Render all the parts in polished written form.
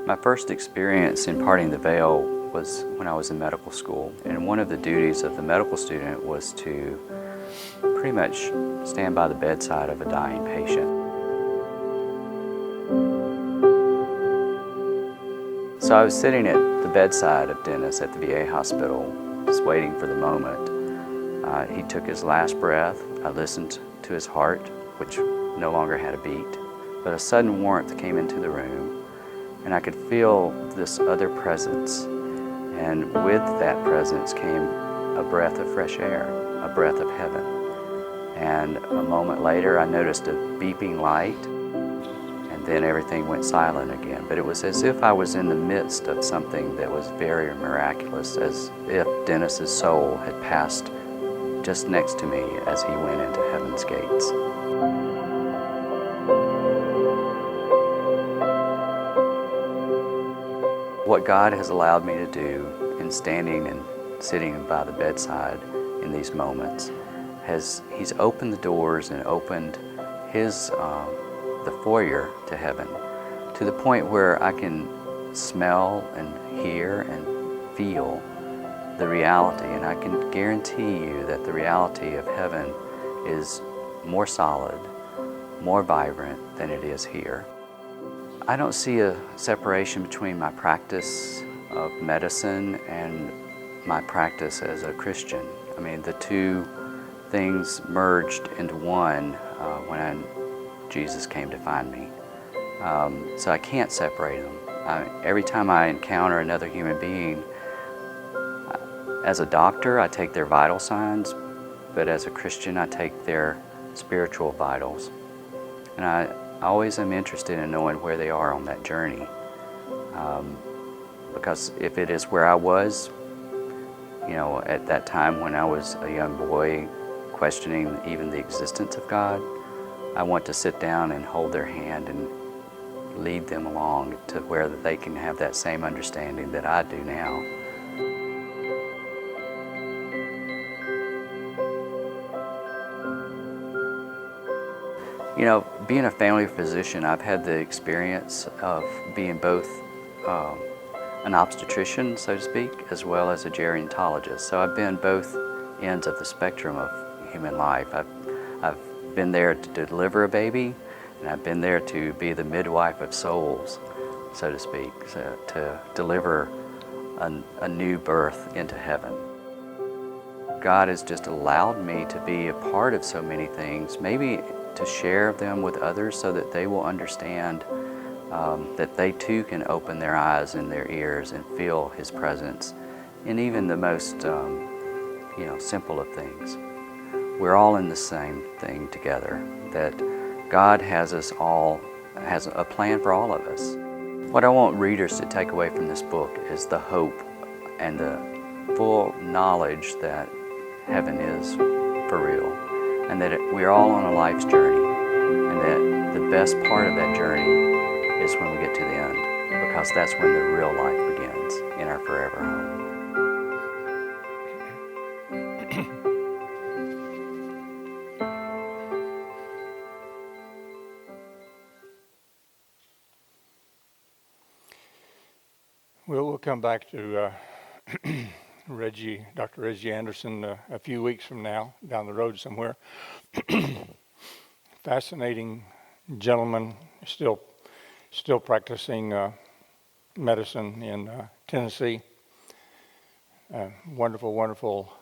My first experience in parting the veil was when I was in medical school, and one of the duties of the medical student was to pretty much stand by the bedside of a dying patient. So I was sitting at the bedside of Dennis at the VA hospital, just waiting for the moment. He took his last breath. I listened to his heart, which no longer had a beat, but a sudden warmth came into the room, and I could feel this other presence. And with that presence came a breath of fresh air, a breath of heaven. And a moment later, I noticed a beeping light, and then everything went silent again. But it was as if I was in the midst of something that was very miraculous, as if Dennis's soul had passed just next to me as he went into heaven's gates. What God has allowed me to do in standing and sitting by the bedside in these moments He's opened the doors and opened the foyer to heaven, to the point where I can smell and hear and feel the reality. And I can guarantee you that the reality of heaven is more solid, more vibrant than it is here. I don't see a separation between my practice of medicine and my practice as a Christian. I mean, the two things merged into one when Jesus came to find me. So I can't separate them. Every time I encounter another human being, as a doctor, I take their vital signs, but as a Christian, I take their spiritual vitals. And I always am interested in knowing where they are on that journey. Because if it is where I was, at that time when I was a young boy, questioning even the existence of God, I want to sit down and hold their hand and lead them along to where they can have that same understanding that I do now. Being a family physician, I've had the experience of being both an obstetrician, so to speak, as well as a gerontologist. So I've been both ends of the spectrum of human life. I've been there to deliver a baby, and I've been there to be the midwife of souls, so to speak, to deliver a new birth into heaven. God has just allowed me to be a part of so many things, maybe to share them with others so that they will understand that they too can open their eyes and their ears and feel His presence in even the most simple of things. We're all in the same thing together, that God has a plan for all of us. What I want readers to take away from this book is the hope and the full knowledge that heaven is for real, and that we're all on a life's journey, and that the best part of that journey is when we get to the end, because that's when the real life begins in our forever home. We'll come back to Dr. Reggie Anderson a few weeks from now, down the road somewhere. Fascinating gentleman, still practicing medicine in Tennessee. Wonderful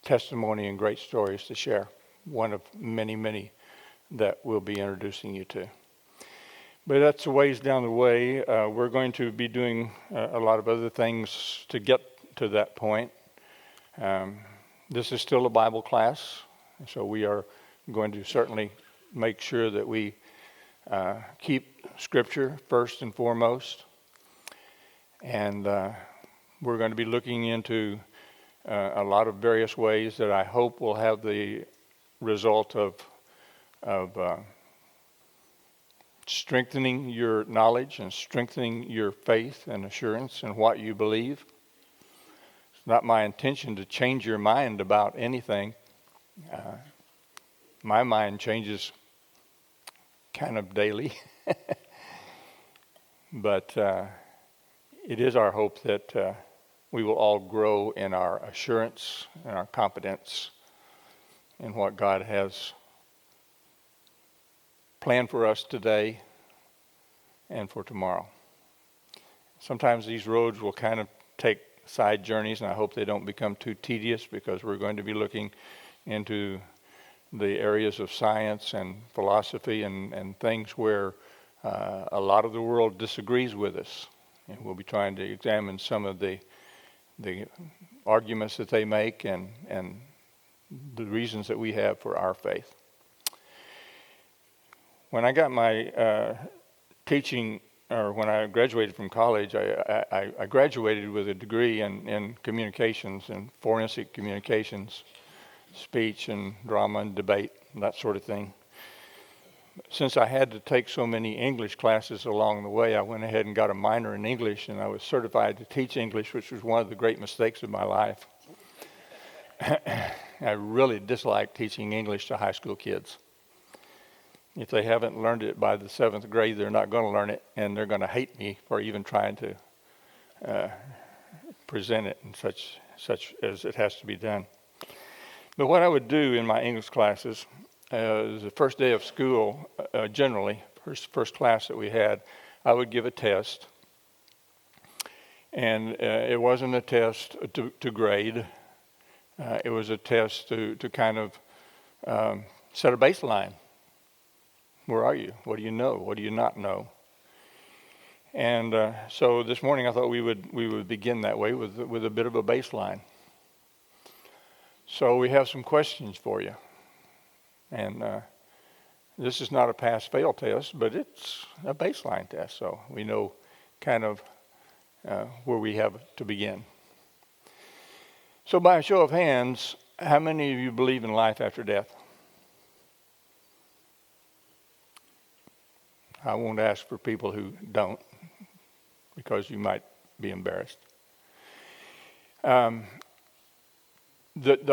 testimony and great stories to share. One of many that we'll be introducing you to. But that's a ways down the way. We're going to be doing a lot of other things to get to that point. This is still a Bible class, so we are going to certainly make sure that we keep Scripture first and foremost. And we're going to be looking into a lot of various ways that I hope will have the result of strengthening your knowledge and strengthening your faith and assurance in what you believe. It's not my intention to change your mind about anything. My mind changes kind of daily. But it is our hope that we will all grow in our assurance and our confidence in what God has planned for us today and for tomorrow. Sometimes these roads will kind of take side journeys, and I hope they don't become too tedious, because we're going to be looking into the areas of science and philosophy and things where a lot of the world disagrees with us. And we'll be trying to examine some of the arguments that they make and the reasons that we have for our faith. When I got my teaching, or when I graduated from college, I graduated with a degree in communications and forensic communications, speech and drama and debate, and that sort of thing. Since I had to take so many English classes along the way, I went ahead and got a minor in English, and I was certified to teach English, which was one of the great mistakes of my life. I really dislike teaching English to high school kids. If they haven't learned it by the 7th grade, they're not going to learn it, and they're going to hate me for even trying to present it in such as it has to be done. But what I would do in my English classes, the first day of school, generally, first class that we had, I would give a test. And it wasn't a test to grade. It was a test to kind of set a baseline. Where are you? What do you know? What do you not know? And so this morning I thought we would begin that way with a bit of a baseline. So we have some questions for you. And this is not a pass-fail test, but it's a baseline test, so we know kind of where we have to begin. So by a show of hands, how many of you believe in life after death? I won't ask for people who don't, because you might be embarrassed. The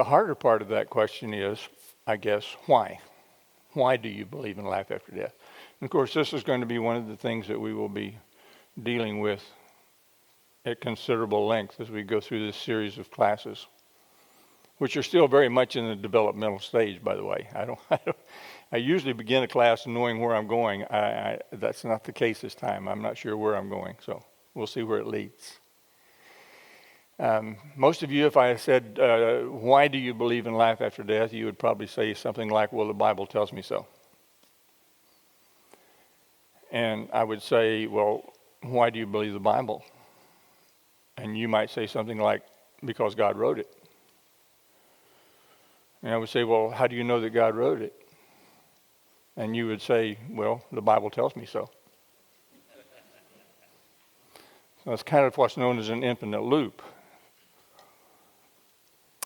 harder part of that question is, I guess, why? Why do you believe in life after death? And of course, this is going to be one of the things that we will be dealing with at considerable length as we go through this series of classes, which are still very much in the developmental stage, by the way. I usually begin a class knowing where I'm going. That's not the case this time. I'm not sure where I'm going, so we'll see where it leads. Most of you, if I said, why do you believe in life after death, you would probably say something like, well, the Bible tells me so. And I would say, well, why do you believe the Bible? And you might say something like, because God wrote it. And I would say, well, how do you know that God wrote it? And you would say, well, the Bible tells me so. So that's kind of what's known as an infinite loop.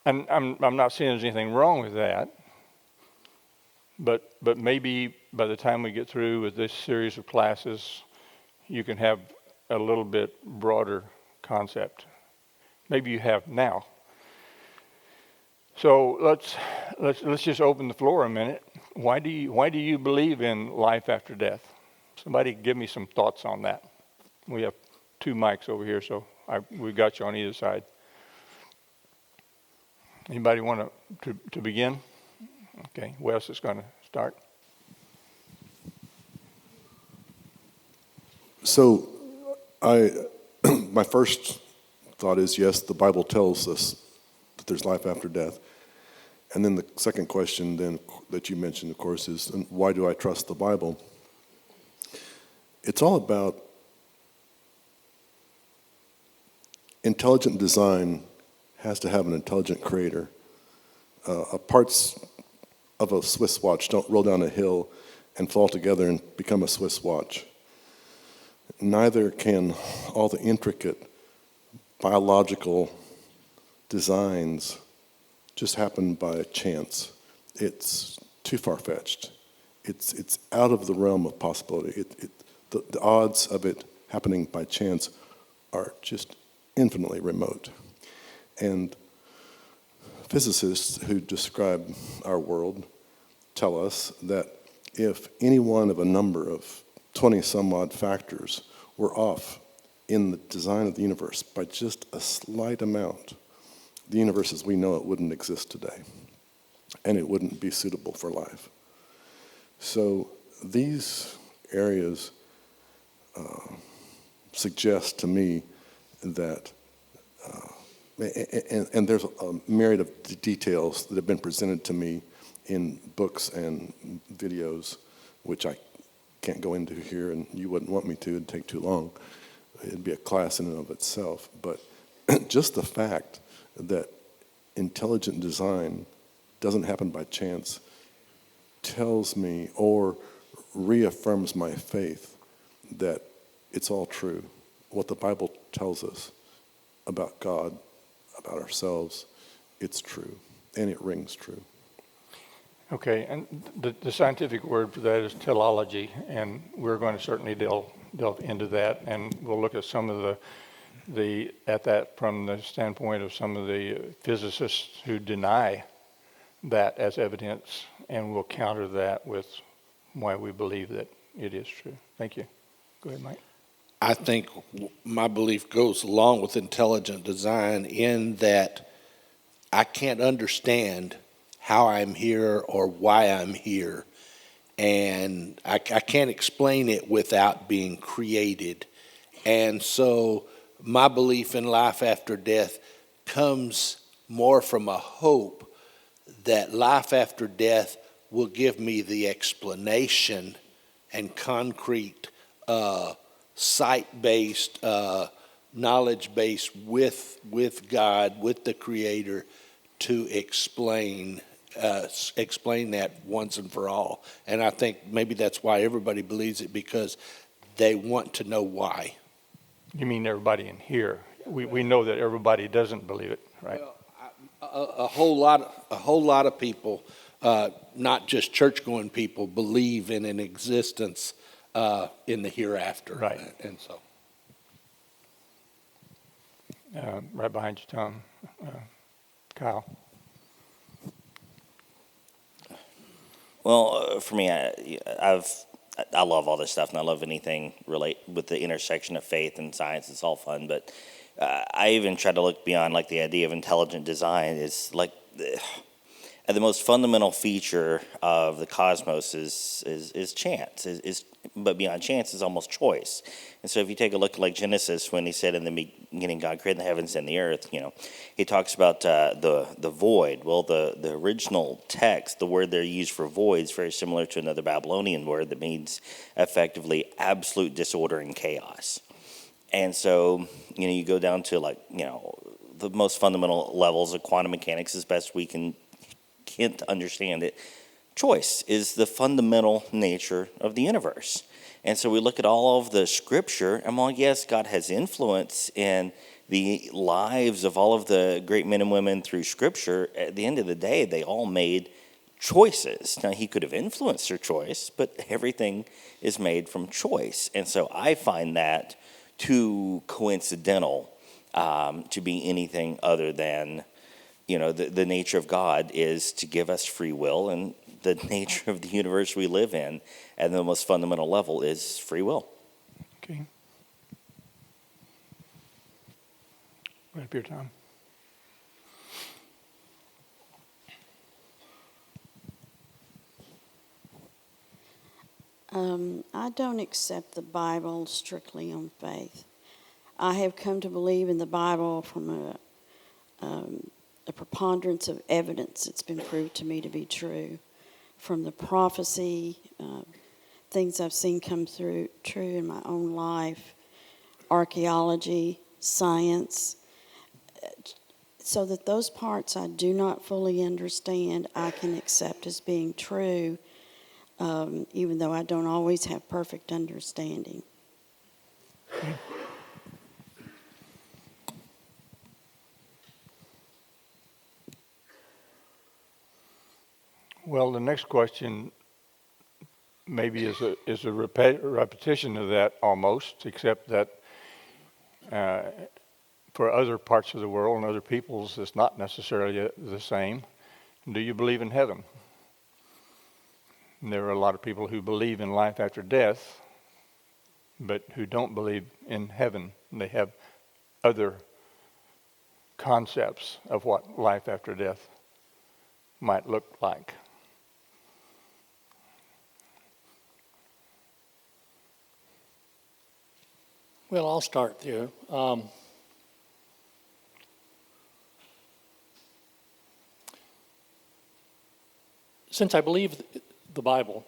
And I'm not saying there's anything wrong with that, but maybe by the time we get through with this series of classes, you can have a little bit broader concept. Maybe you have now. So let's just open the floor a minute. Why do you believe in life after death? Somebody give me some thoughts on that. We have 2 mics over here, so we got you on either side. Anybody want to begin? Okay, Wes is going to start. So, my first thought is, yes, the Bible tells us that there's life after death. And then the second question then that you mentioned, of course, is why do I trust the Bible? It's all about intelligent design has to have an intelligent creator. Parts of a Swiss watch don't roll down a hill and fall together and become a Swiss watch. Neither can all the intricate biological designs just happen by chance. It's too far-fetched. It's out of the realm of possibility. The odds of it happening by chance are just infinitely remote. And physicists who describe our world tell us that if any one of a number of 20 some odd factors were off in the design of the universe, by just a slight amount, the universe as we know it wouldn't exist today, and it wouldn't be suitable for life. So these areas suggest to me that, and there's a myriad of details that have been presented to me in books and videos, which I can't go into here, and you wouldn't want me to. It'd take too long. It'd be a class in and of itself. But just the fact that intelligent design doesn't happen by chance tells me or reaffirms my faith that it's all true. What the Bible tells us about God, about ourselves, it's true, and it rings true. Okay, and the scientific word for that is teleology, and we're going to certainly delve into that, and we'll look at some of that from the standpoint of some of the physicists who deny that as evidence, and we'll counter that with why we believe that it is true. Thank you. Go ahead, Mike. I think my belief goes along with intelligent design in that I can't understand how I'm here or why I'm here. And I can't explain it without being created. And so my belief in life after death comes more from a hope that life after death will give me the explanation and concrete sight-based, knowledge-based with God, with the Creator, to explain that once and for all. And I think maybe that's why everybody believes it, because they want to know why. You mean everybody in here? We know that everybody doesn't believe it, right? Well, a whole lot of people, not just church-going people, believe in an existence in the hereafter. Right. And so. Right behind you, Tom. Kyle. Well, for me, I love all this stuff, and I love anything relate with the intersection of faith and science. It's all fun, but I even try to look beyond, like, the idea of intelligent design. Is like the most fundamental feature of the cosmos is chance. But beyond chance is almost choice. And so if you take a look at, like, Genesis, when he said in the beginning God created the heavens and the earth, he talks about the void. Well, the original text, the word they're used for void is very similar to another Babylonian word that means effectively absolute disorder and chaos. And so, you go down to, like, the most fundamental levels of quantum mechanics as best we can understand it. Choice is the fundamental nature of the universe. And so we look at all of the scripture, and while, yes, God has influence in the lives of all of the great men and women through scripture, at the end of the day, they all made choices. Now, he could have influenced their choice, but everything is made from choice. And so I find that too coincidental to be anything other than, the nature of God is to give us free will, and the nature of the universe we live in at the most fundamental level is free will. Okay. Right up here, Tom. I don't accept the Bible strictly on faith. I have come to believe in the Bible from a preponderance of evidence. It's been proved to me to be true. From the prophecy, things I've seen come through true in my own life, archaeology, science, so that those parts I do not fully understand, I can accept as being true, even though I don't always have perfect understanding. Well, the next question maybe is a repetition of that almost, except that for other parts of the world and other peoples, it's not necessarily the same. Do you believe in heaven? And there are a lot of people who believe in life after death. but who don't believe in heaven. They have other concepts of what life after death might look like. Well, I'll start there. Since I believe the Bible,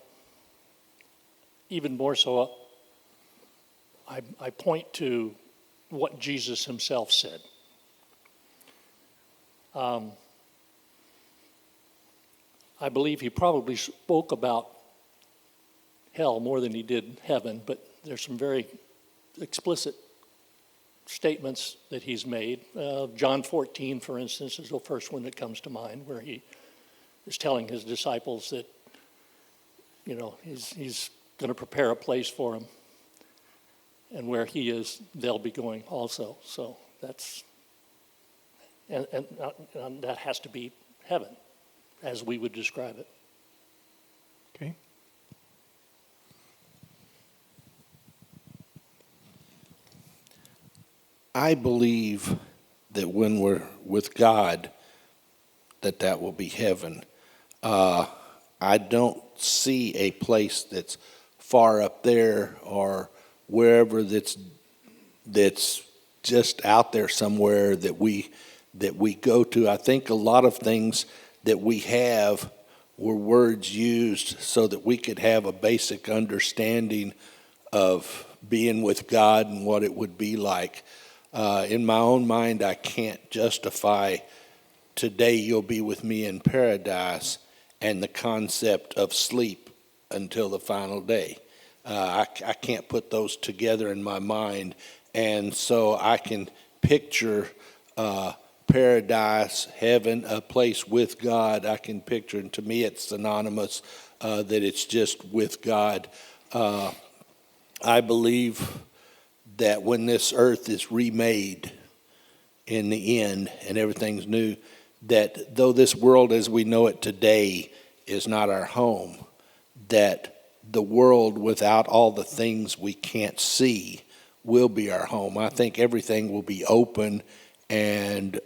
even more so, I point to what Jesus himself said. I believe he probably spoke about hell more than he did heaven, but there's some very explicit statements that he's made. John 14, for instance, is the first one that comes to mind, where he is telling his disciples that, you know, he's going to prepare a place for them, and where he is, they'll be going also. So that's, and that has to be heaven, as we would describe it. Okay. I believe that when we're with God, that will be heaven. I don't see a place that's far up there or wherever that's just out there somewhere that we go to. I think a lot of things that we have were words used so that we could have a basic understanding of being with God and what it would be like. In my own mind, I can't justify today you'll be with me in paradise and the concept of sleep until the final day. I can't put those together in my mind, and so I can picture paradise, heaven, a place with God. I can picture, and to me it's synonymous that it's just with God. I believe that when this earth is remade in the end and everything's new, that though this world as we know it today is not our home, that the world without all the things we can't see will be our home. I think everything will be open, and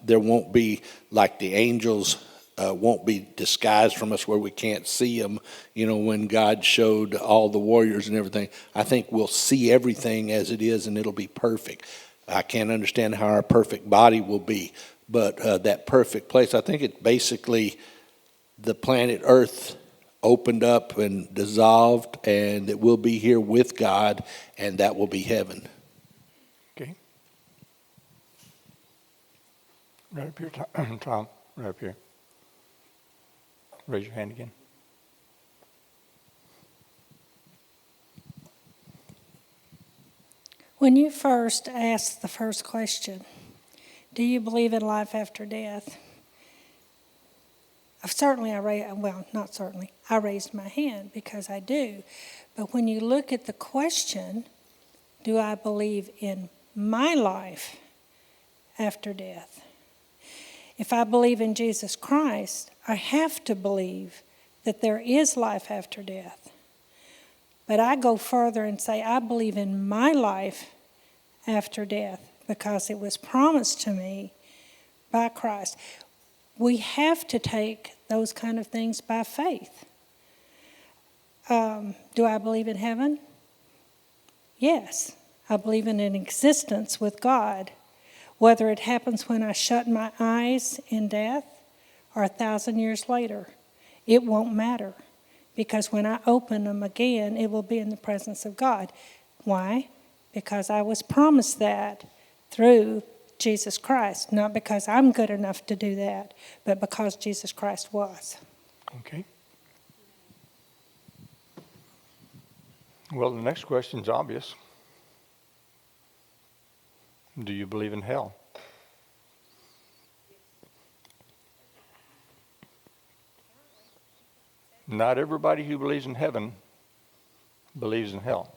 there won't be, like the angels, won't be disguised from us where we can't see them. You know, when God showed all the warriors and everything, I think we'll see everything as it is, and it'll be perfect. I can't understand how our perfect body will be, but that perfect place, I think it's basically the planet Earth opened up and dissolved, and that we'll be here with God, and that will be heaven. Okay. Right up here, Tom. Right up here. Raise your hand again. When you first asked the first question, do you believe in life after death? I raised my hand because I do. But when you look at the question, do I believe in my life after death? If I believe in Jesus Christ, I have to believe that there is life after death. But I go further and say I believe in my life after death because it was promised to me by Christ. We have to take those kind of things by faith. Do I believe in heaven? Yes. I believe in an existence with God. Whether it happens when I shut my eyes in death or 1,000 years later, it won't matter. Because when I open them again, it will be in the presence of God. Why? Because I was promised that through Jesus Christ. Not because I'm good enough to do that, but because Jesus Christ was. Okay. Well, the next question's obvious. Do you believe in hell? Not everybody who believes in heaven believes in hell.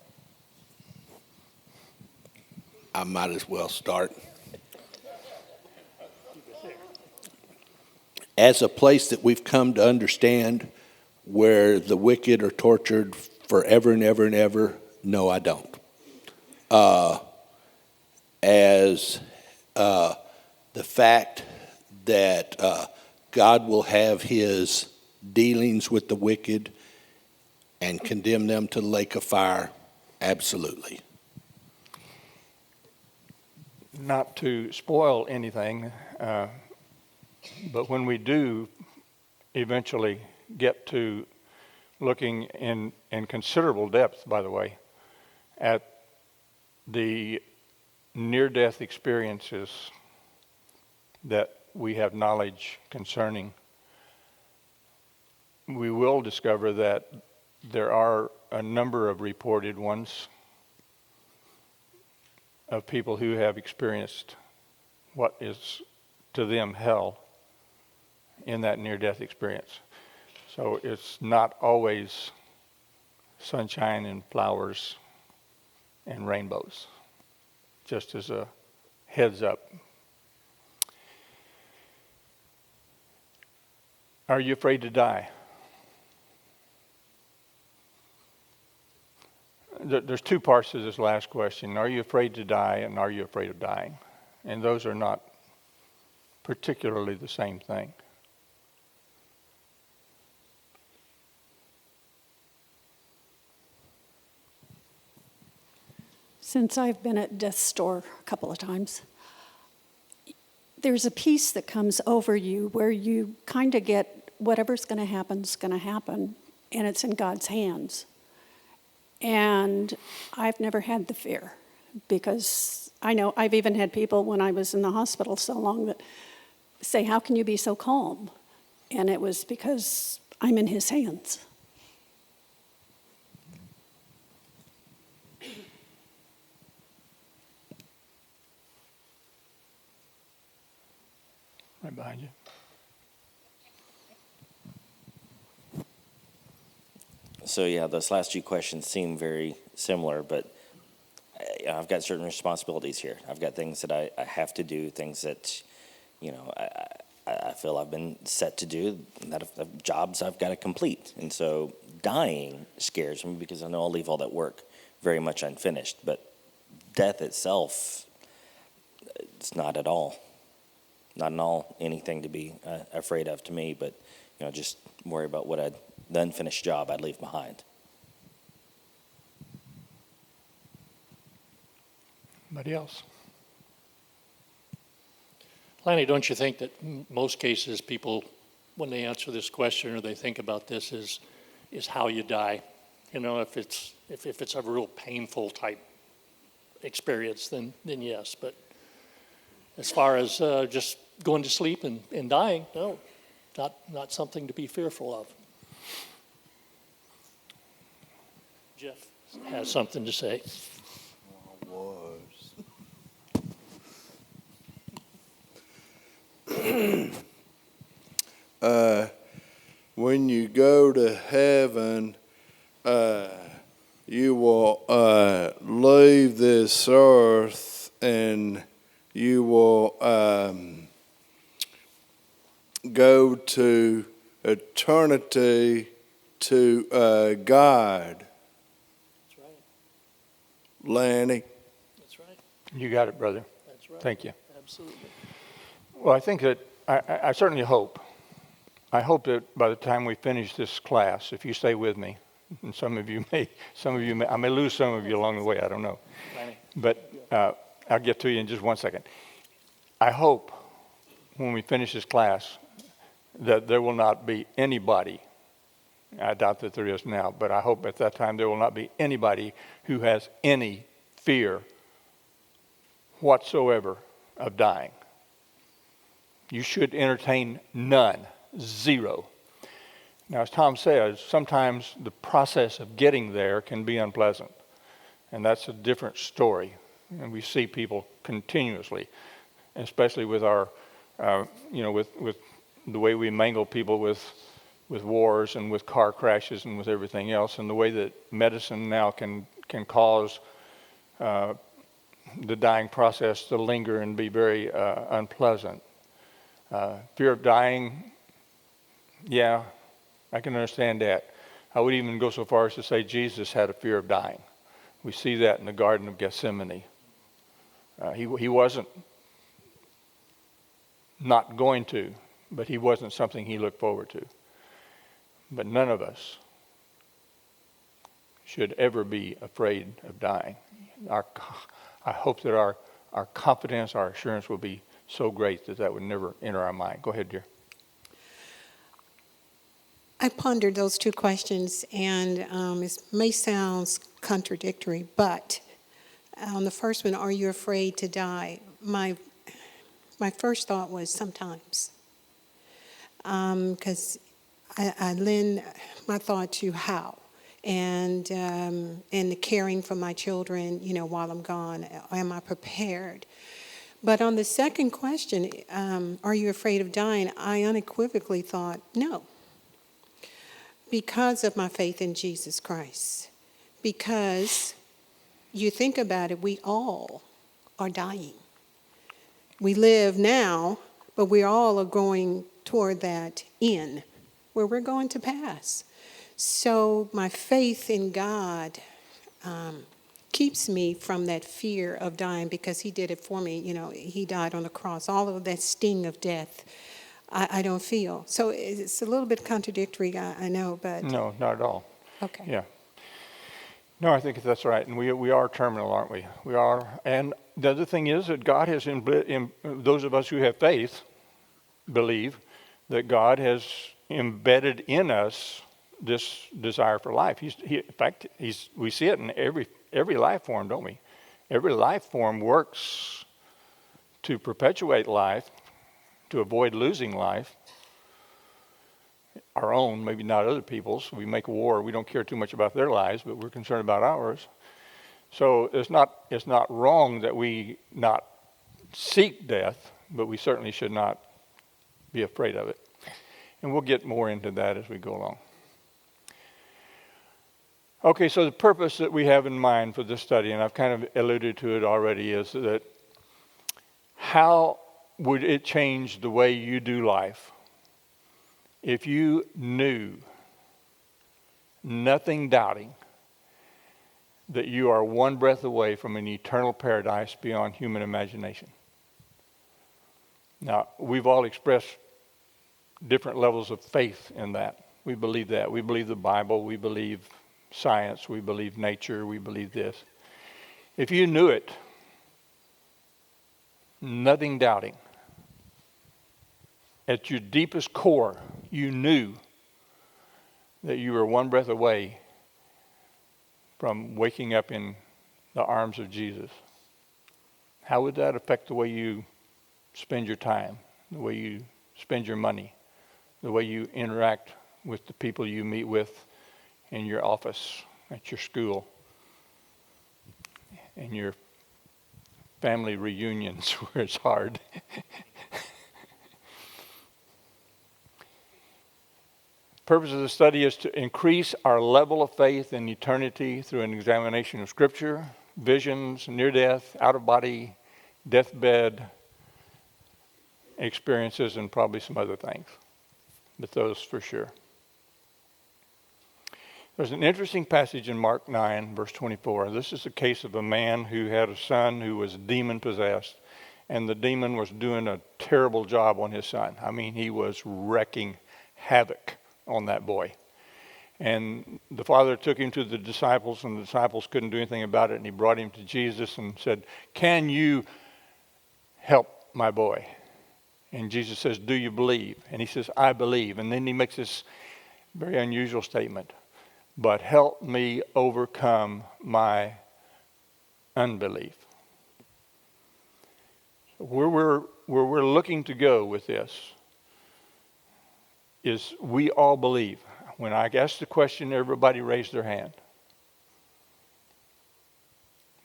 I might as well start. As a place that we've come to understand where the wicked are tortured forever and ever and ever, no, I don't. as the fact that God will have his dealings with the wicked and condemn them to the lake of fire? Absolutely. Not to spoil anything, but when we do eventually get to looking in considerable depth, by the way, at the near-death experiences that we have knowledge concerning, we will discover that there are a number of reported ones of people who have experienced what is to them hell in that near-death experience. So it's not always sunshine and flowers and rainbows, just as a heads up. Are you afraid to die? There's two parts to this last question. Are you afraid to die, and are you afraid of dying? And those are not particularly the same thing. Since I've been at death's door a couple of times, there's a peace that comes over you where you kind of get whatever's going to happen, and it's in God's hands. And I've never had the fear, because I know I've even had people when I was in the hospital so long that say, how can you be so calm? And it was because I'm in his hands. Right behind you. So yeah, those last two questions seem very similar, but I've got certain responsibilities here. I've got things that I have to do, things that, I feel I've been set to do, that jobs I've got to complete. And so dying scares me because I know I'll leave all that work very much unfinished. But death itself, it's not at all anything to be afraid of to me, but just worry about the unfinished job I'd leave behind. Anybody else? Lanny, don't you think that in most cases people, when they answer this question or they think about this, is how you die? If it's a real painful type experience, then yes. But as far as just going to sleep and dying, no, not something to be fearful of. Jeff has something to say. When you go to heaven, you will leave this earth and you will go to eternity to God. That's right. Lanny? That's right. You got it, brother. That's right. Thank you. Absolutely. Well, I think that I certainly hope. I hope that by the time we finish this class, if you stay with me, and some of you may, I may lose some of you along the way, I don't know. Lanny. But I'll get to you in just one second. I hope when we finish this class that there will not be anybody, I doubt that there is now, but I hope at that time there will not be anybody who has any fear whatsoever of dying. You should entertain none, zero. Now, as Tom says, sometimes the process of getting there can be unpleasant, and that's a different story. And we see people continuously, especially with our, with the way we mangle people with wars and with car crashes and with everything else, and the way that medicine now can cause the dying process to linger and be very unpleasant. Fear of dying, yeah, I can understand that. I would even go so far as to say Jesus had a fear of dying. We see that in the Garden of Gethsemane. He wasn't not going to, but he wasn't something he looked forward to. But none of us should ever be afraid of dying. I hope that our confidence, our assurance will be so great that that would never enter our mind. Go ahead, dear. I pondered those two questions, and it may sound contradictory, but on the first one, are you afraid to die? My first thought was sometimes, because I lend my thought to how, and the caring for my children, while I'm gone. Am I prepared? But on the second question, are you afraid of dying? I unequivocally thought no, because of my faith in Jesus Christ. Because you think about it, we all are dying. We live now, but we all are going toward that end where we're going to pass. So my faith in God keeps me from that fear of dying, because he did it for me. He died on the cross. All of that sting of death, I don't feel. So it's a little bit contradictory, I know, but... No, not at all. Okay. Yeah. No, I think that's right. And we are terminal, aren't we? We are. And the other thing is that God has, those of us who have faith, believe that God has embedded in us this desire for life. In fact, we see it in every life form, don't we? Every life form works to perpetuate life, to avoid losing life. Our own, maybe not other people's. We make war. We don't care too much about their lives, but we're concerned about ours. So it's not wrong that we not seek death, but we certainly should not be afraid of it. And we'll get more into that as we go along. Okay, so the purpose that we have in mind for this study, and I've kind of alluded to it already, is that how would it change the way you do life if you knew, nothing doubting, that you are one breath away from an eternal paradise beyond human imagination? Now, we've all expressed different levels of faith in that. We believe that. We believe the Bible. We believe science. We believe nature. We believe this. If you knew it, nothing doubting, at your deepest core, you knew that you were one breath away from waking up in the arms of Jesus, how would that affect the way you spend your time, the way you spend your money, the way you interact with the people you meet with in your office, at your school, in your family reunions where it's hard? Purpose of the study is to increase our level of faith in eternity through an examination of Scripture, visions, near death, out of body, deathbed experiences, and probably some other things, but those for sure. There's an interesting passage in Mark 9, verse 24. This is the case of a man who had a son who was demon possessed, and the demon was doing a terrible job on his son. I mean, he was wreaking havoc on that boy. And the father took him to the disciples, and the disciples couldn't do anything about it, and he brought him to Jesus and said, "Can you help my boy?" And Jesus says, "Do you believe?" And he says, "I believe." And then he makes this very unusual statement, "But help me overcome my unbelief." Where we're looking to go with this is we all believe. When I asked the question, everybody raised their hand.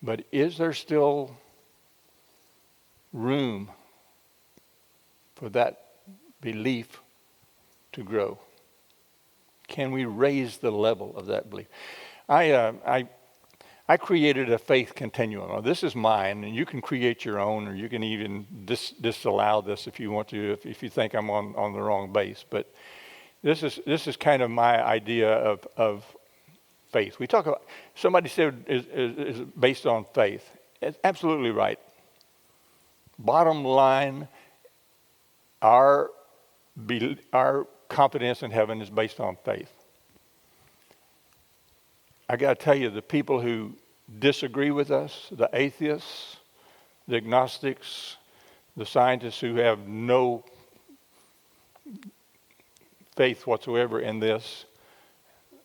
But is there still room for that belief to grow? Can we raise the level of that belief? I created a faith continuum. Now, this is mine, and you can create your own, or you can even disallow this if you want to, if you think I'm on the wrong base. But this is kind of my idea of faith. We talk about, somebody said is based on faith. It's absolutely right. Bottom line, our confidence in heaven is based on faith. I got to tell you, the people who disagree with us, the atheists, the agnostics, the scientists who have no faith whatsoever in this,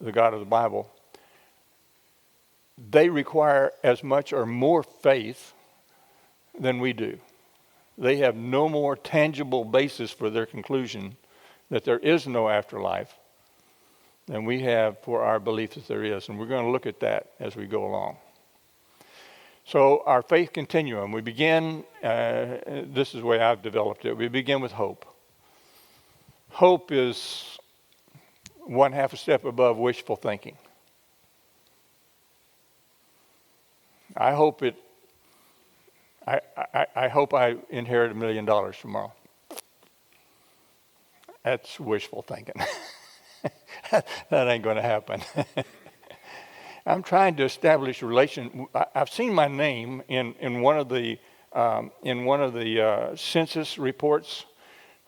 the God of the Bible, they require as much or more faith than we do. They have no more tangible basis for their conclusion that there is no afterlife than we have for our belief that there is. And we're going to look at that as we go along. So our faith continuum, we begin, this is the way I've developed it, we begin with hope. Hope is 1/2 a step above wishful thinking. I hope I inherit $1 million tomorrow. That's wishful thinking. That ain't going to happen. I'm trying to establish a relation. I've seen my name in one of the census reports.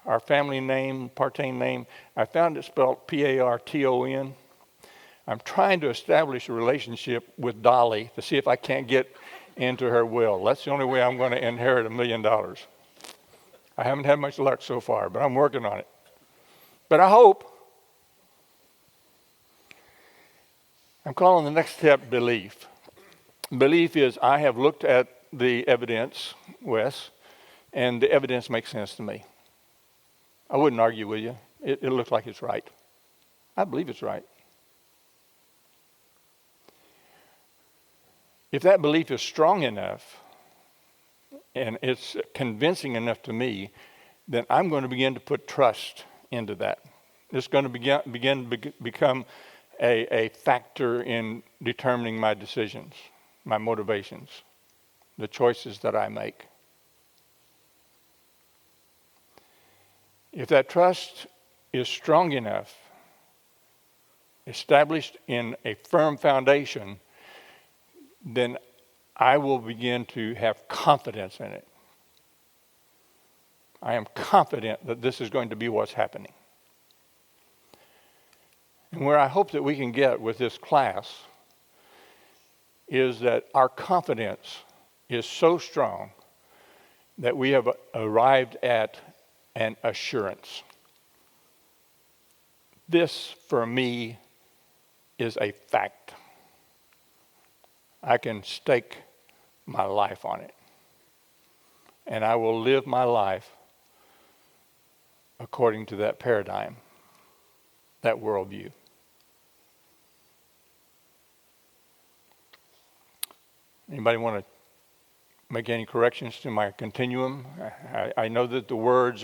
Our family name, Partain name. I found it spelled Parton. I'm trying to establish a relationship with Dolly to see if I can't get into her will. That's the only way I'm going to inherit $1 million. I haven't had much luck so far, but I'm working on it. But I hope. I'm calling the next step belief. Belief is I have looked at the evidence, Wes, and the evidence makes sense to me. I wouldn't argue with you. It looks like it's right. I believe it's right. If that belief is strong enough and it's convincing enough to me, then I'm going to begin to put trust into that. It's going to become a factor in determining my decisions, my motivations, the choices that I make. If that trust is strong enough, established in a firm foundation, then I will begin to have confidence in it. I am confident that this is going to be what's happening. And where I hope that we can get with this class is that our confidence is so strong that we have arrived at an assurance. This, for me, is a fact. I can stake my life on it. And I will live my life according to that paradigm, that worldview. Anybody want to make any corrections to my continuum? I know that the words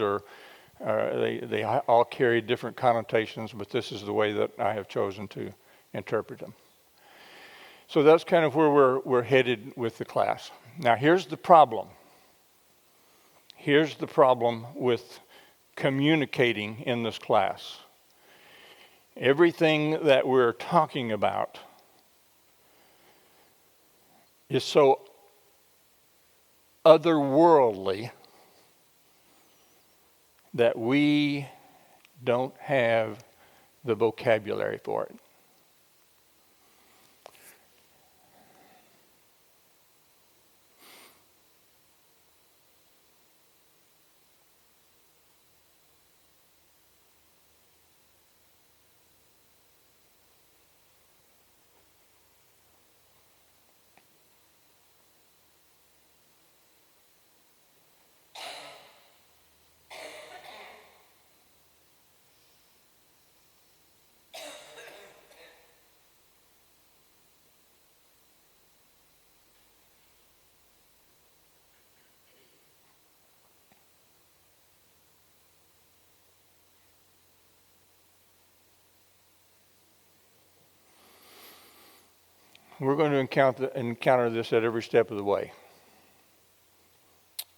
they all carry different connotations, but this is the way that I have chosen to interpret them. So that's kind of where we're headed with the class. Now here's the problem. Here's the problem with communicating in this class. Everything that we're talking about is so otherworldly that we don't have the vocabulary for it. We're going to encounter this at every step of the way.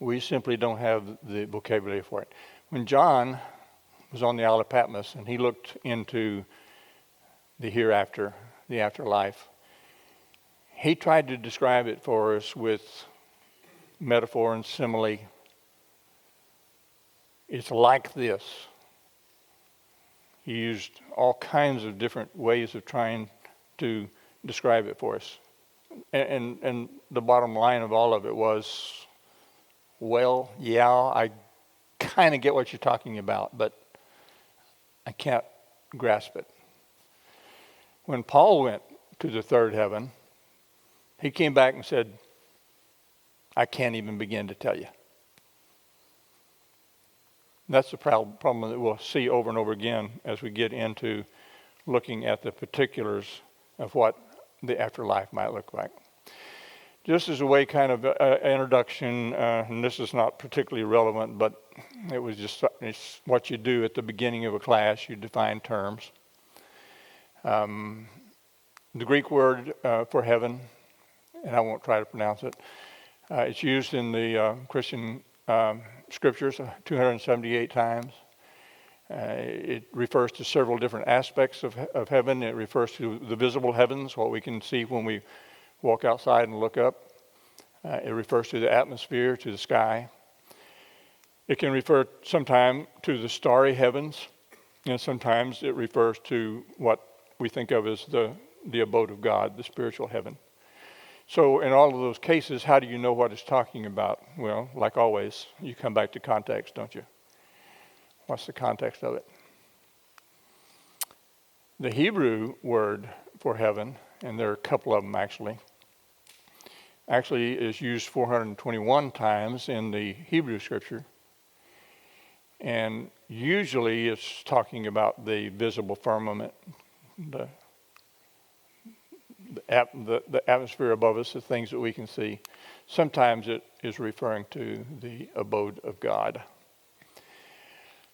We simply don't have the vocabulary for it. When John was on the Isle of Patmos and he looked into the hereafter, the afterlife, he tried to describe it for us with metaphor and simile. It's like this. He used all kinds of different ways of trying to describe it for us. And the bottom line of all of it was, well, yeah, I kind of get what you're talking about, but I can't grasp it. When Paul went to the third heaven, he came back and said, I can't even begin to tell you. That's the problem that we'll see over and over again as we get into looking at the particulars of what the afterlife might look like. Just as a way kind of introduction, and this is not particularly relevant, but it's what you do at the beginning of a class. You define terms. The Greek word for heaven, and I won't try to pronounce it, it's used in the Christian scriptures 278 times. It refers to several different aspects of heaven. It refers to the visible heavens, what we can see when we walk outside and look up. It refers to the atmosphere, to the sky. It can refer sometimes to the starry heavens, and sometimes it refers to what we think of as the abode of God, the spiritual heaven. So in all of those cases, how do you know what it's talking about? Well, like always, you come back to context, don't you? What's the context of it? The Hebrew word for heaven, and there are a couple of them actually is used 421 times in the Hebrew scripture. And usually it's talking about the visible firmament, the atmosphere above us, the things that we can see. Sometimes it is referring to the abode of God.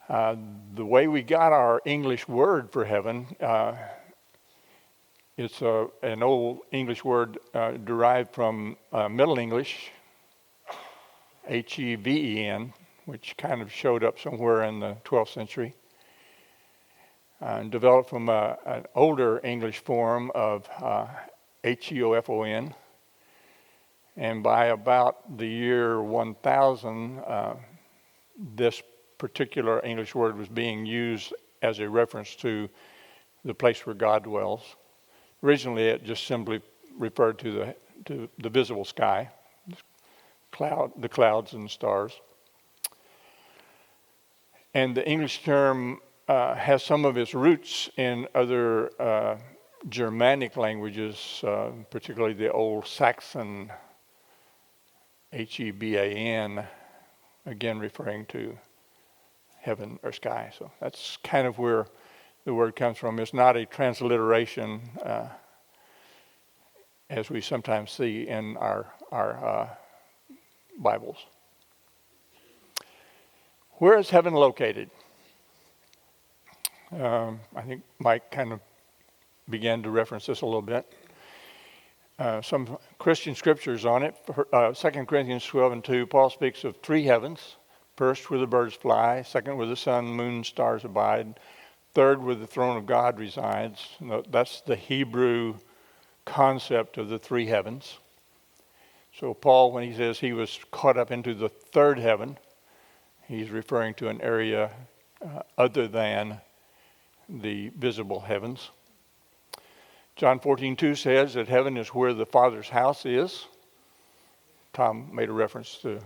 The way we got our English word for heaven, it's an old English word derived from Middle English, Heven, which kind of showed up somewhere in the 12th century. And developed from an older English form of Heofon. And by about the year 1000, this particular English word was being used as a reference to the place where God dwells. Originally, it just simply referred to the visible sky, the clouds and the stars. And the English term has some of its roots in other Germanic languages, particularly the Old Saxon, Heban, again referring to heaven or sky. So that's kind of where the word comes from. It's not a transliteration as we sometimes see in our Bibles. Where is heaven located? I think Mike kind of began to reference this a little bit. Some Christian scriptures on it. 2 Corinthians 12:2, Paul speaks of three heavens. First, where the birds fly. Second, where the sun, moon, stars abide. Third, where the throne of God resides. That's the Hebrew concept of the three heavens. So Paul, when he says he was caught up into the third heaven, he's referring to an area other than the visible heavens. John 14:2 says that heaven is where the Father's house is. Tom made a reference to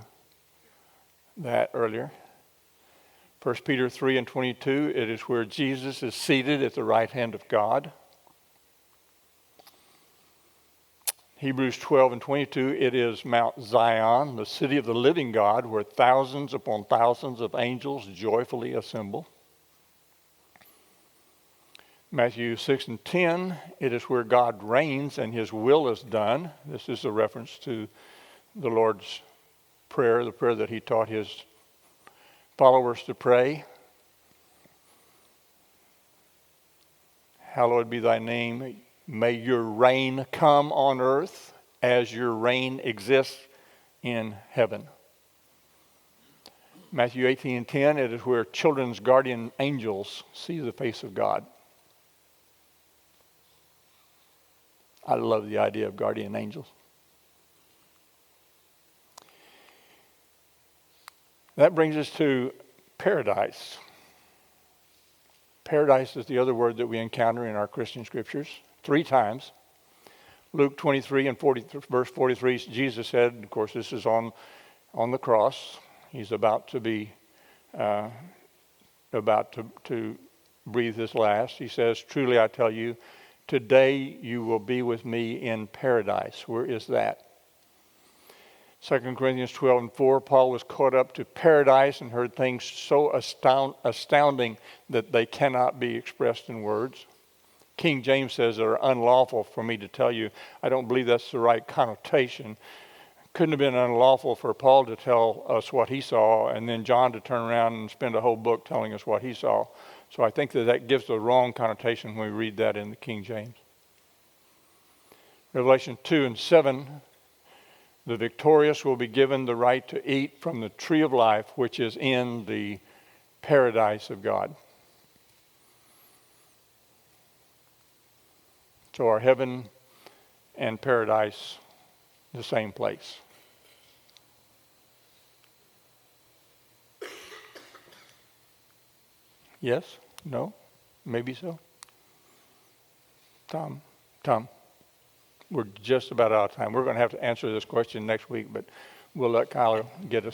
that earlier. 1 Peter 3:22, it is where Jesus is seated at the right hand of God. Hebrews 12:22, it is Mount Zion, the city of the living God, where thousands upon thousands of angels joyfully assemble. Matthew 6:10, it is where God reigns and his will is done. This is a reference to the Lord's Prayer, the prayer that he taught his followers to pray. Hallowed be thy name. May your reign come on earth as your reign exists in heaven. Matthew 18:10, it is where children's guardian angels see the face of God. I love the idea of guardian angels. That brings us to paradise. Paradise is the other word that we encounter in our Christian scriptures 3 times. Luke 23 and verse 43, Jesus said, of course, this is on the cross. He's about to be, about to breathe his last. He says, truly I tell you, today you will be with me in paradise. Where is that? 2 Corinthians 12 and 4, Paul was caught up to paradise and heard things so astounding that they cannot be expressed in words. King James says they're unlawful for me to tell you. I don't believe that's the right connotation. Couldn't have been unlawful for Paul to tell us what he saw and then John to turn around and spend a whole book telling us what he saw. So I think that gives the wrong connotation when we read that in the King James. Revelation 2 and 7, the victorious will be given the right to eat from the tree of life, which is in the paradise of God. So are heaven and paradise the same place? Yes? No? Maybe so? Tom, we're just about out of time. We're going to have to answer this question next week, but we'll let Kyler give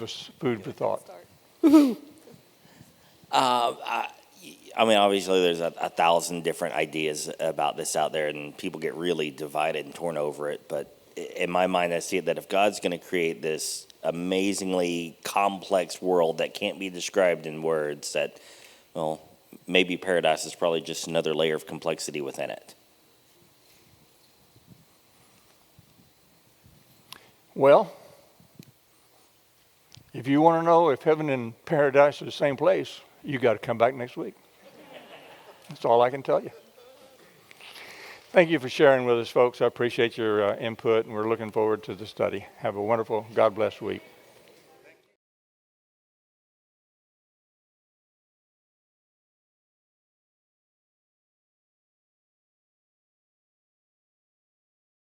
us food for thought. I mean, obviously, there's 1,000 different ideas about this out there, and people get really divided and torn over it. But in my mind, I see it that if God's going to create this amazingly complex world that can't be described in words, that, well, maybe paradise is probably just another layer of complexity within it. Well, if you want to know if heaven and paradise are the same place, you got to come back next week. That's all I can tell you. Thank you for sharing with us, folks. I appreciate your input, and we're looking forward to the study. Have a wonderful, God bless week.